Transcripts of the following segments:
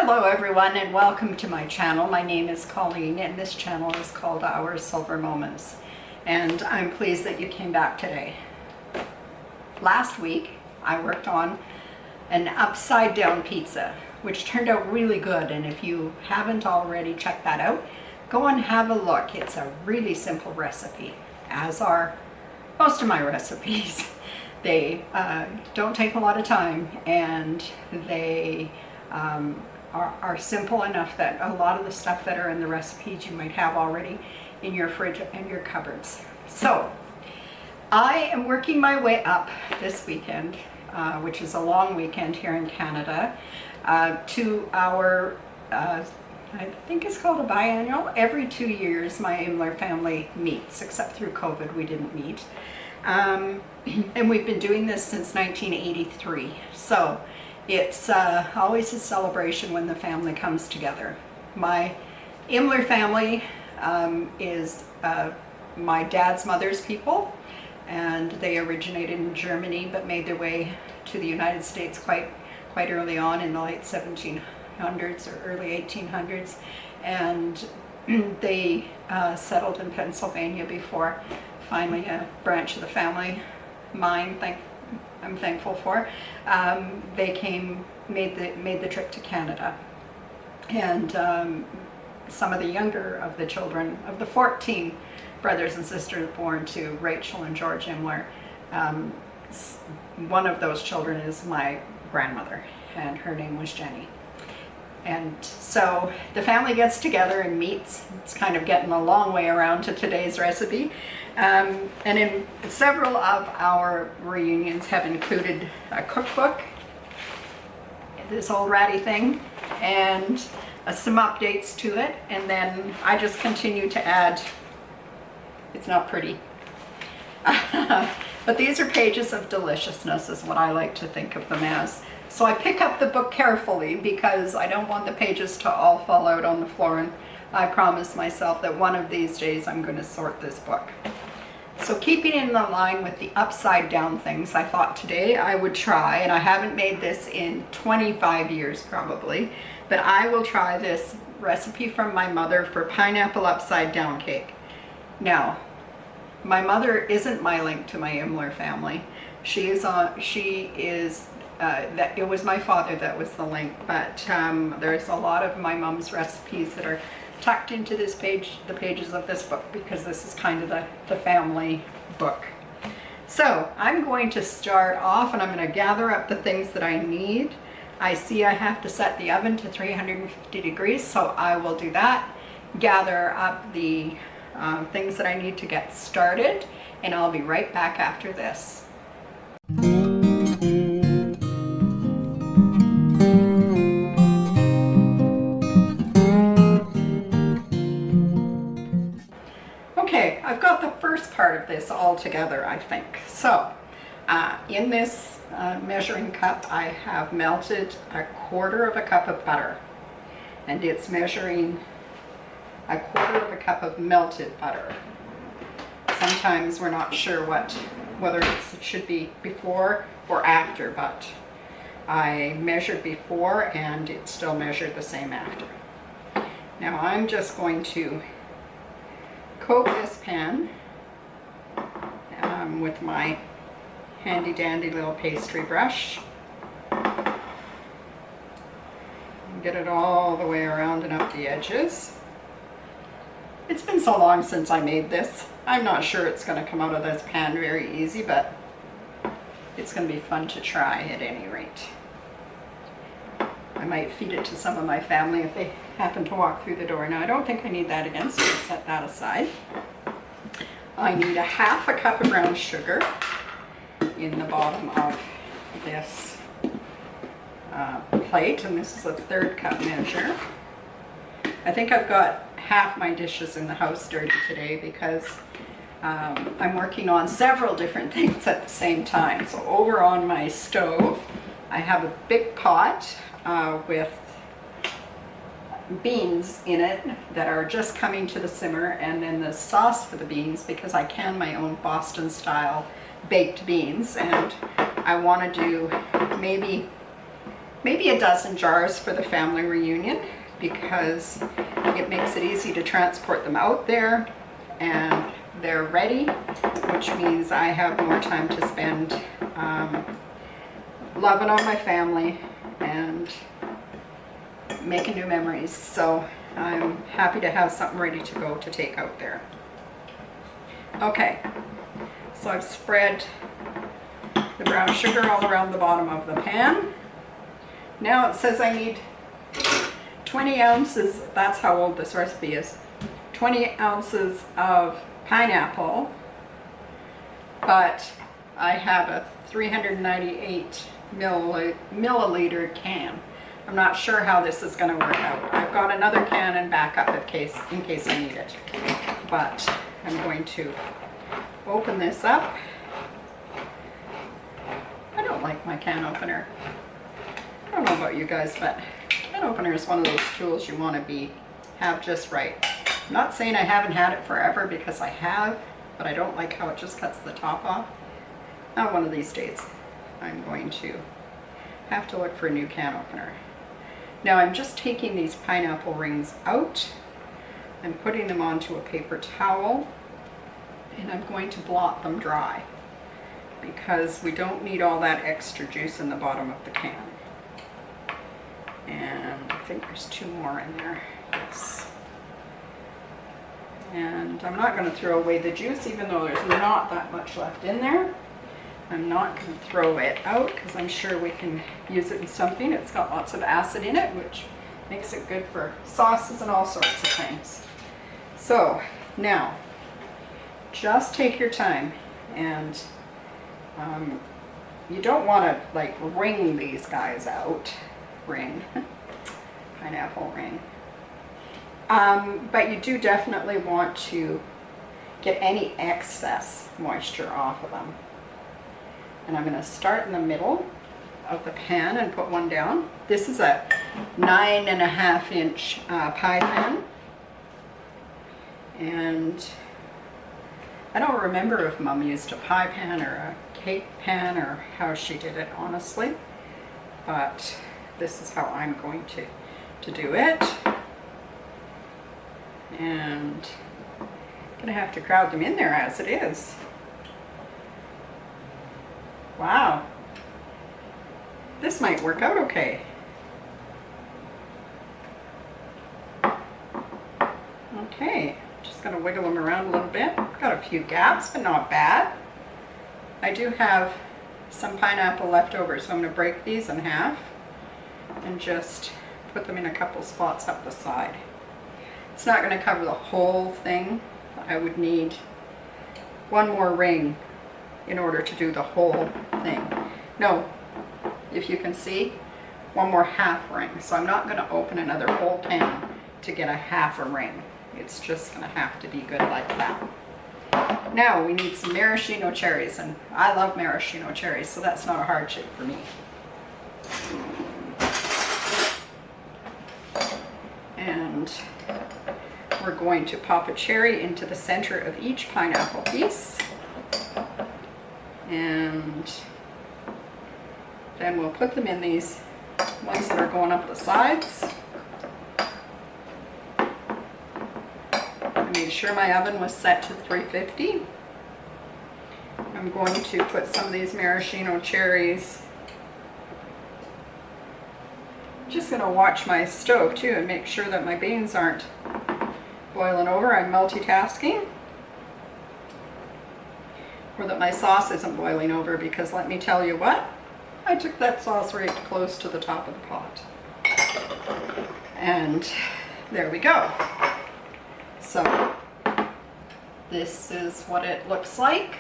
Hello everyone and welcome to my channel. My name is Colleen and this channel is called Our Silver Moments. And I'm pleased that you came back today. Last week I worked on an upside down pizza, which turned out really good, and if you haven't already checked that out, go and have a look. It's a really simple recipe, as are most of my recipes. They don't take a lot of time, and they are simple enough that a lot of the stuff that are in the recipes you might have already in your fridge and your cupboards. So I am working my way up this weekend, which is a long weekend here in Canada, to our I think it's called a biannual. Every 2 years my Imler family meets, except through COVID we didn't meet. And we've been doing this since 1983. So it's always a celebration when the family comes together. My Imler family is my dad's mother's people, and they originated in Germany but made their way to the United States quite early on in the late 1700s or early 1800s, and they settled in Pennsylvania before finally a branch of the family, I'm thankful for, they made the trip to Canada. And some of the younger of the children, of the 14 brothers and sisters born to Rachel and George Imler, one of those children is my grandmother, and her name was Jenny. And so the family gets together and meets. It's kind of getting a long way around to today's recipe. And in several of our reunions have included a cookbook, this old ratty thing, and some updates to it. And then I just continue to add, it's not pretty, but these are pages of deliciousness is what I like to think of them as. So I pick up the book carefully because I don't want the pages to all fall out on the floor, and I promise myself that one of these days I'm going to sort this book. So keeping in the line with the upside down things, I thought today I would try, and I haven't made this in 25 years probably, but I will try this recipe from my mother for pineapple upside down cake. Now, my mother isn't my link to my Imler family. It was my father that was the link, but there's a lot of my mom's recipes that are tucked into this page, the pages of this book, because this is kind of the family book. So I'm going to start off, and I'm going to gather up the things that I need. I see I have to set the oven to 350 degrees, so I will do that. Gather up the things that I need to get started, and I'll be right back after this. Okay, I've got the first part of this all together, I think. So, in this measuring cup, I have melted 1/4 cup of butter, and it's measuring 1/4 cup of melted butter. Sometimes we're not sure whether it should be before or after, but I measured before and it still measured the same after. Now I'm just going to coat this pan with my handy dandy little pastry brush. Get it all the way around and up the edges. It's been so long since I made this. I'm not sure it's going to come out of this pan very easy, but it's going to be fun to try at any rate. I might feed it to some of my family if they happen to walk through the door. Now I don't think I need that again, so I'll set that aside. I need 1/2 cup of brown sugar in the bottom of this plate, and this is a 1/3 cup measure. I think I've got half my dishes in the house dirty today because I'm working on several different things at the same time. So over on my stove I have a big pot with beans in it that are just coming to the simmer, and then the sauce for the beans, because I can my own Boston style baked beans, and I want to do maybe maybe a dozen jars for the family reunion, because it makes it easy to transport them out there and they're ready, which means I have more time to spend loving on my family and making new memories. So I'm happy to have something ready to go to take out there. Okay, so I've spread the brown sugar all around the bottom of the pan. Now it says I need 20 ounces, that's how old this recipe is, 20 ounces of pineapple, but I have a 398 milliliter can. I'm not sure how this is going to work out. I've got another can in backup in case I need it, but I'm going to open this up. I don't like my can opener. I don't know about you guys, but can opener is one of those tools you want to have just right. I'm not saying I haven't had it forever, because I have, but I don't like how it just cuts the top off. Now one of these days I'm going to have to look for a new can opener. Now I'm just taking these pineapple rings out. I'm putting them onto a paper towel and I'm going to blot them dry, because we don't need all that extra juice in the bottom of the can. And I think there's 2 more in there. Yes. And I'm not going to throw away the juice, even though there's not that much left in there. I'm not going to throw it out, because I'm sure we can use it in something. It's got lots of acid in it, which makes it good for sauces and all sorts of things. So now, just take your time, and you don't want to like wring these guys out. Ring, pineapple ring. But you do definitely want to get any excess moisture off of them. And I'm going to start in the middle of the pan and put one down. This is a 9.5 inch pie pan. And I don't remember if Mom used a pie pan or a cake pan or how she did it, honestly. But this is how I'm going to do it. And I'm going to have to crowd them in there as it is. Wow, this might work out okay. Okay, just going to wiggle them around a little bit. Got a few gaps, but not bad. I do have some pineapple left over, so I'm going to break these in half and just put them in a couple spots up the side. It's not going to cover the whole thing. I would need one more ring in order to do the whole thing. No, if you can see, one more half ring. So I'm not going to open another whole pan to get a half a ring. It's just going to have to be good like that. Now we need some maraschino cherries, and I love maraschino cherries, so that's not a hardship for me. And we're going to pop a cherry into the center of each pineapple piece. And then we'll put them in these ones that are going up the sides. I made sure my oven was set to 350. I'm going to put some of these maraschino cherries. Just going to watch my stove too and make sure that my beans aren't boiling over. I'm multitasking. Or that my sauce isn't boiling over, because let me tell you what, I took that sauce right close to the top of the pot. And there we go. So this is what it looks like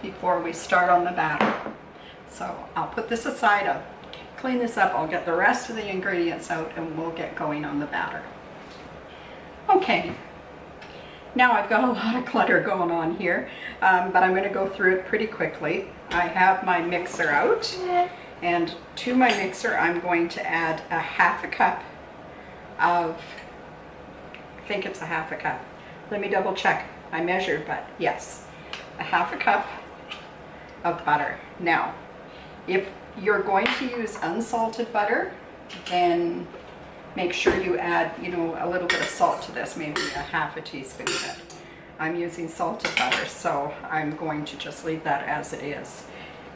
before we start on the batter. So I'll put this aside, I'll clean this up, I'll get the rest of the ingredients out, and we'll get going on the batter. Okay. Now I've got a lot of clutter going on here, but I'm going to go through it pretty quickly. I have my mixer out, and to my mixer I'm going to add a half a cup of, I think it's a half a cup. Let me double check. I measured, but yes, a half a cup of butter. Now, if you're going to use unsalted butter, then make sure you add, you know, a little bit of salt to this, maybe a half a teaspoon of it. I'm using salted butter, so I'm going to just leave that as it is.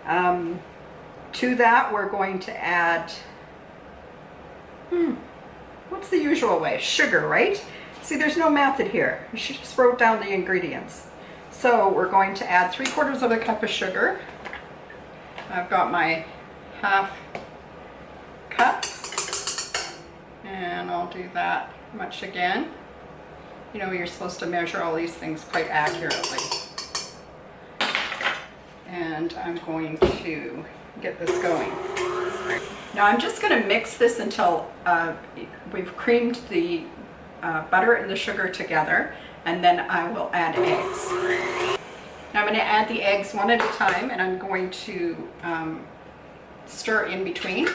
To that, we're going to add, what's the usual way? Sugar, right? See, there's no method here. You should just wrote down the ingredients. So we're going to add 3/4 of a cup of sugar. I've got my half cup, and I'll do that much again. You know, you're supposed to measure all these things quite accurately. And I'm going to get this going. Now I'm just going to mix this until we've creamed the butter and the sugar together, and then I will add eggs. Now I'm going to add the eggs one at a time, and I'm going to stir in between.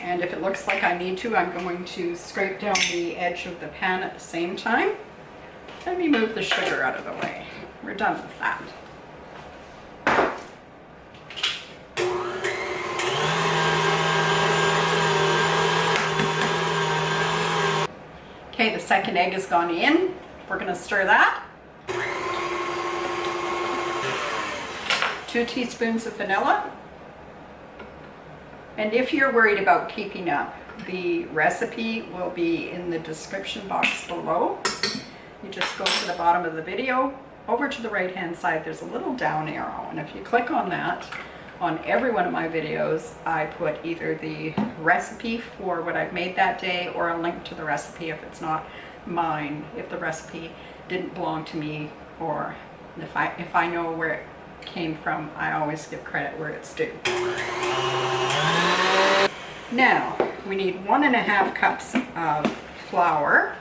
And if it looks like I need to, I'm going to scrape down the edge of the pan at the same time. Let me move the sugar out of the way. We're done with that. Okay, the second egg has gone in. We're going to stir that. 2 teaspoons of vanilla. And if you're worried about keeping up, the recipe will be in the description box below. You just go to the bottom of the video, over to the right hand side, there's a little down arrow. And if you click on that, on every one of my videos, I put either the recipe for what I've made that day or a link to the recipe if it's not mine, if the recipe didn't belong to me, or if I know where it came from, I always give credit where it's due. Now, we need 1.5 cups of flour,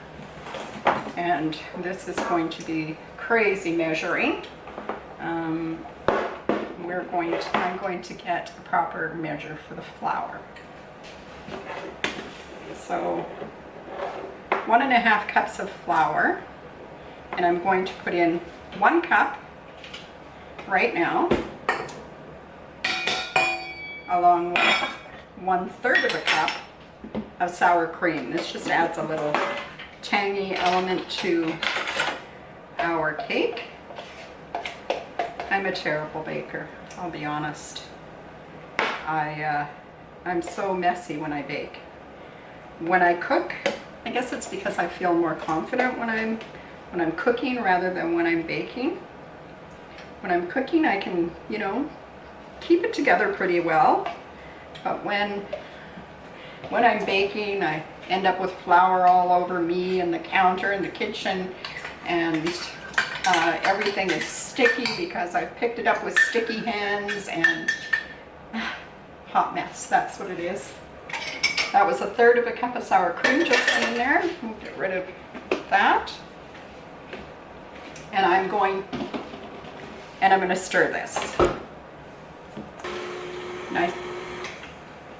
and this is going to be crazy measuring. I'm going to get a proper measure for the flour. So 1.5 cups of flour, and I'm going to put in 1 cup right now, along with 1/3 of a cup of sour cream. This just adds a little tangy element to our cake. I'm a terrible baker, I'll be honest. I'm so messy when I bake. When I cook, I guess it's because I feel more confident when I'm cooking rather than when I'm baking. When I'm cooking, I can, you know, keep it together pretty well. But when I'm baking, I end up with flour all over me and the counter in the kitchen, and everything is sticky because I've picked it up with sticky hands, and hot mess, that's what it is. That was 1/3 of a cup of sour cream just in there. We'll get rid of that. And I'm going to stir this.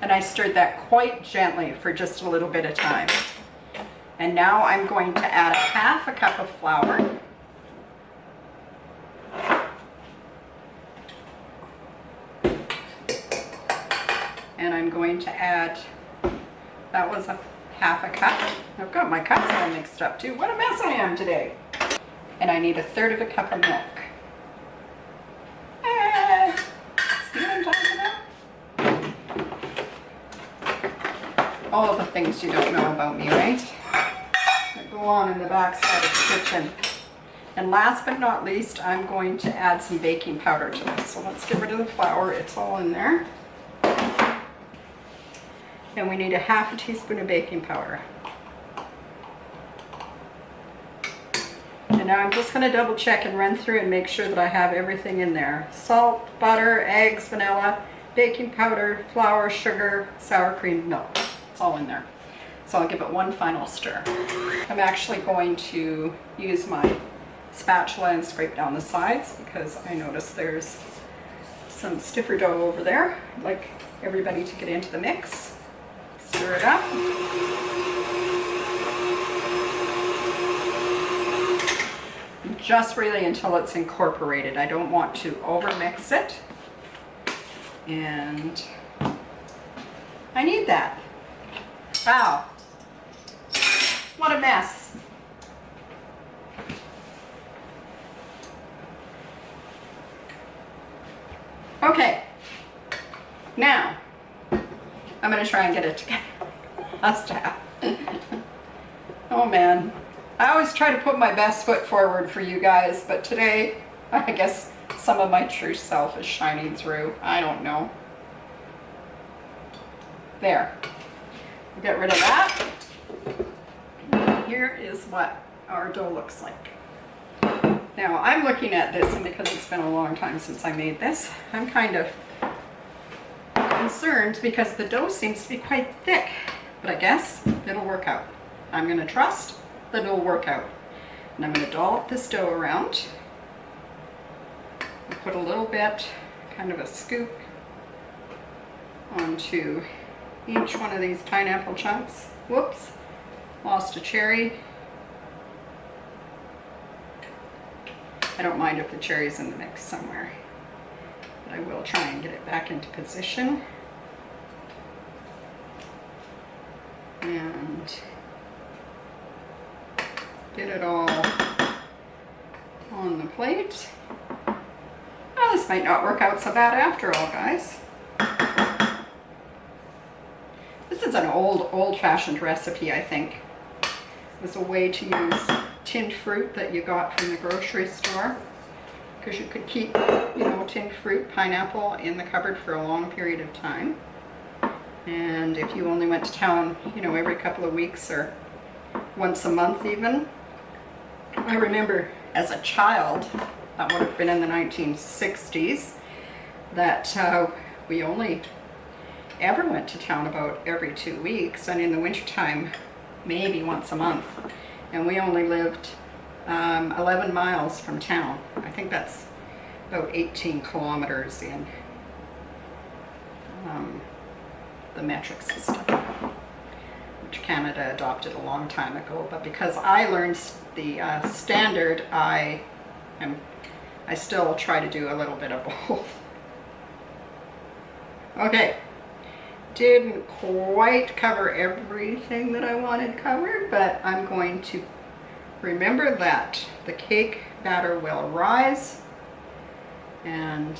And I stirred that quite gently for just a little bit of time. And now I'm going to add 1/2 cup of flour. And I'm going to add, that was 1/2 cup. I've got my cups all mixed up too. What a mess I am today. And I need 1/3 of a cup of milk. See what I'm talking about? All of the things you don't know about me, right? That go on in the back side of the kitchen. And last but not least, I'm going to add some baking powder to this. So let's get rid of the flour. It's all in there. And we need 1/2 teaspoon of baking powder. And now I'm just going to double check and run through and make sure that I have everything in there. Salt, butter, eggs, vanilla, baking powder, flour, sugar, sour cream, milk. It's all in there. So I'll give it one final stir. I'm actually going to use my spatula and scrape down the sides because I noticed there's some stiffer dough over there. I'd like everybody to get into the mix. Stir it up. Just really until it's incorporated. I don't want to over mix it. And I need that. Wow, what a mess. Okay, now I'm gonna try and get it together. Must have. Oh man, I always try to put my best foot forward for you guys, but today I guess some of my true self is shining through. I don't know. There. Get rid of that. Here is what our dough looks like. Now I'm looking at this, and because it's been a long time since I made this, I'm kind of concerned because the dough seems to be quite thick, but I guess it'll work out. I'm going to trust that it'll work out. And I'm going to dollop this dough around. I'll put a little bit, kind of a scoop, onto each one of these pineapple chunks. Whoops, lost a cherry. I don't mind if the cherry's in the mix somewhere, but I will try and get it back into position. And get it all on the plate. Well, this might not work out so bad after all, guys. This is an old-fashioned recipe, I think. It was a way to use tinned fruit that you got from the grocery store, because you could keep, you know, tinned fruit, pineapple in the cupboard for a long period of time. And if you only went to town, you know, every couple of weeks or once a month even. I remember as a child, that would have been in the 1960s, that we only ever went to town about every 2 weeks, and in the wintertime, maybe once a month. And we only lived 11 miles from town. I think that's about 18 kilometers in the metric system, which Canada adopted a long time ago. But because I learned the standard, I still try to do a little bit of both. Okay, didn't quite cover everything that I wanted covered, but I'm going to remember that the cake batter will rise, and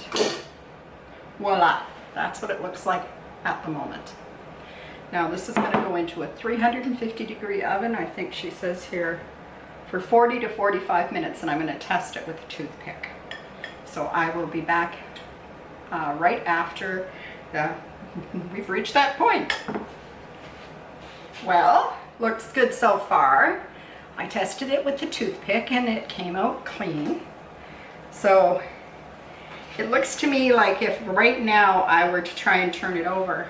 voila, that's what it looks like at the moment. Now this is going to go into a 350-degree oven, I think she says here, for 40 to 45 minutes, and I'm going to test it with a toothpick. So I will be back right after we've reached that point. Well, looks good so far. I tested it with the toothpick and it came out clean. So it looks to me like if right now I were to try and turn it over,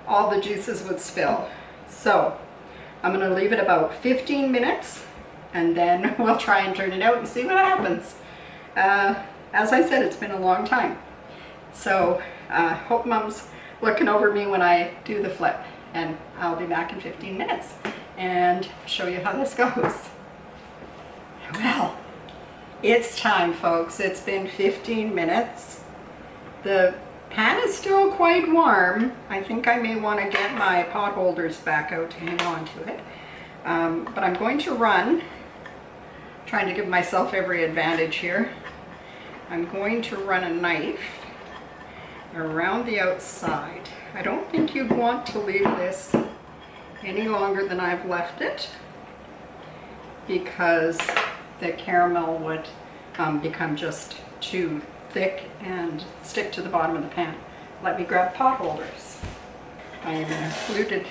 all the juices would spill. So I'm going to leave it about 15 minutes and then we'll try and turn it out and see what happens. As I said, it's been a long time. So hope Mom's looking over me when I do the flip, and I'll be back in 15 minutes and show you how this goes. Well, it's time, folks. It's been 15 minutes. The pan is still quite warm. I think I may want to get my pot holders back out to hang on to it. But I'm going to run, trying to give myself every advantage here. I'm going to run a knife around the outside. I don't think you'd want to leave this any longer than I've left it, because the caramel would become just too thick and stick to the bottom of the pan. Let me grab pot holders. I am in a fluted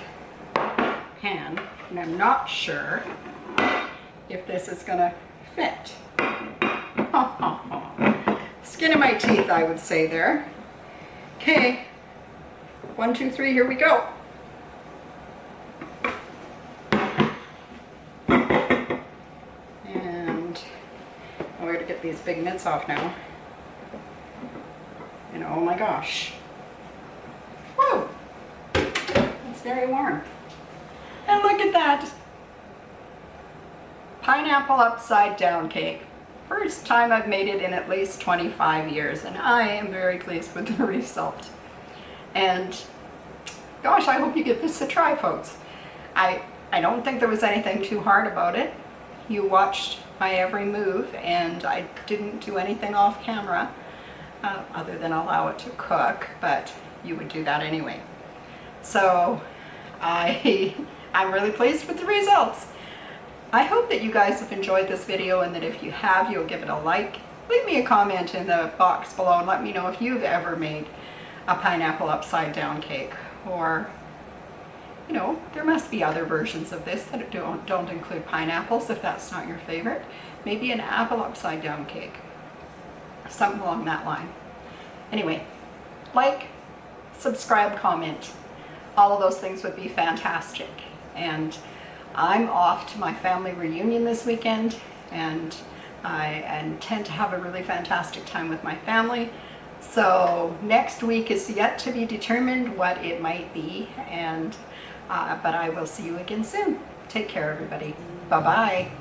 pan, and I'm not sure if this is going to fit. Skin of my teeth, I would say there. Okay, 1, 2, 3, here we go. And I'm going to get these big mitts off now. And oh my gosh. Whoa! It's very warm. And look at that. Pineapple upside down cake. First time I've made it in at least 25 years, and I am very pleased with the result. And gosh, I hope you give this a try, folks. I don't think there was anything too hard about it. You watched my every move, and I didn't do anything off camera other than allow it to cook, but you would do that anyway. So I'm really pleased with the results. I hope that you guys have enjoyed this video, and that if you have, you'll give it a like. Leave me a comment in the box below and let me know if you've ever made a pineapple upside down cake, or you know, there must be other versions of this that don't include pineapples if that's not your favorite. Maybe an apple upside down cake, something along that line. Anyway, like, subscribe, comment. All of those things would be fantastic. And I'm off to my family reunion this weekend, and I intend to have a really fantastic time with my family. So next week is yet to be determined what it might be, and but I will see you again soon. Take care, everybody. Bye-bye.